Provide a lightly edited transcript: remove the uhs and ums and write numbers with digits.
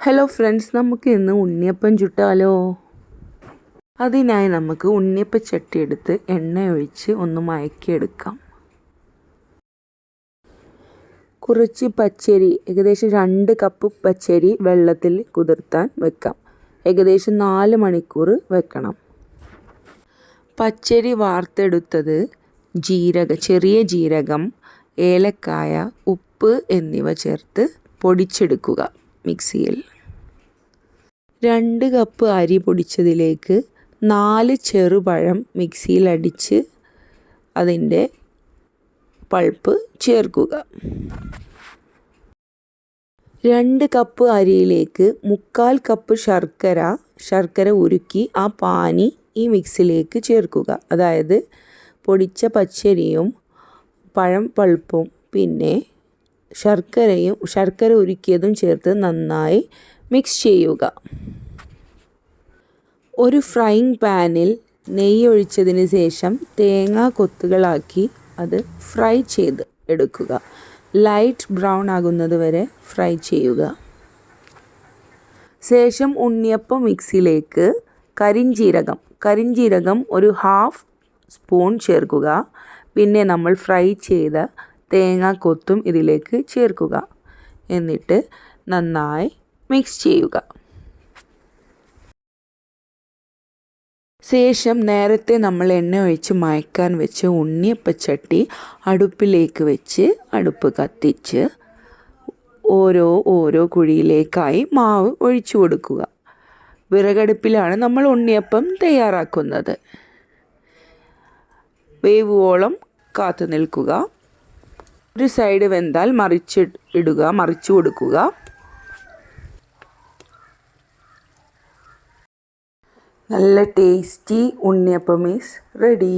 Hello friends, നമുക്ക് ഇന്ന് ഉണ്ണിയപ്പം ചുട്ടാലോ? അതിനായി നമുക്ക് ഉണ്ണിയപ്പച്ചട്ടി എടുത്ത് എണ്ണ ഒഴിച്ച് ഒന്ന് മയക്കിയെടുക്കാം. കുറച്ച് പച്ചരി, ഏകദേശം 2 കപ്പ് പച്ചരി വെള്ളത്തിൽ കുതിർത്താൻ വെക്കാം. ഏകദേശം 4 മണിക്കൂർ വെക്കണം. പച്ചരി വാർത്തെടുത്തത് ചെറിയ ജീരകം, ഏലക്കായ, ഉപ്പ് എന്നിവ ചേർത്ത് പൊടിച്ചെടുക്കുക. മിക്സിയിൽ 2 കപ്പ് അരി പൊടിച്ചതിലേക്ക് 4 ചെറുപഴം മിക്സിയിൽ അടിച്ച് അതിൻ്റെ പൾപ്പ് ചേർക്കുക. 2 കപ്പ് അരിയിലേക്ക് 1/4 കപ്പ് ശർക്കര ഉരുക്കി ആ പാനി ഈ മിക്സിയിലേക്ക് ചേർക്കുക. അതായത് പൊടിച്ച പച്ചരിയും പഴം പൾപ്പും പിന്നെ ശർക്കര ഉരുക്കിയതും ചേർത്ത് നന്നായി മിക്സ് ചെയ്യുക. ഒരു ഫ്രൈയിങ് പാനിൽ നെയ്യ് ഒഴിച്ചതിന് ശേഷം തേങ്ങ കൊത്തുകളാക്കി അത് ഫ്രൈ ചെയ്ത് എടുക്കുക. ലൈറ്റ് ബ്രൗൺ ആകുന്നത് വരെ ഫ്രൈ ചെയ്യുക. ശേഷം ഉണ്ണിയപ്പം മിക്സിയിലേക്ക് കരിഞ്ജീരകം ഒരു 1/2 സ്പൂൺ ചേർക്കുക. പിന്നെ നമ്മൾ ഫ്രൈ ചെയ്ത തേങ്ങ കൊത്തും ഇതിലേക്ക് ചേർക്കുക. എന്നിട്ട് നന്നായി മിക്സ് ചെയ്യുക. ശേഷം നേരത്തെ നമ്മൾ എണ്ണ ഒഴിച്ച് മയക്കാൻ വെച്ച ഉണ്ണിയപ്പച്ചട്ടി അടുപ്പിലേക്ക് വെച്ച് അടുപ്പ് കത്തിച്ച് ഓരോ കുഴിയിലേക്കായി മാവ് ഒഴിച്ചു കൊടുക്കുക. വിറകടുപ്പിലാണ് നമ്മൾ ഉണ്ണിയപ്പം തയ്യാറാക്കുന്നത്. വേവുവോളം കാത്തു നിൽക്കുക. ഒരു സൈഡ് വെന്താൽ മറിച്ചു കൊടുക്കുക. നല്ല ടേസ്റ്റി ഉണ്ണിയപ്പം ഈസ് റെഡി.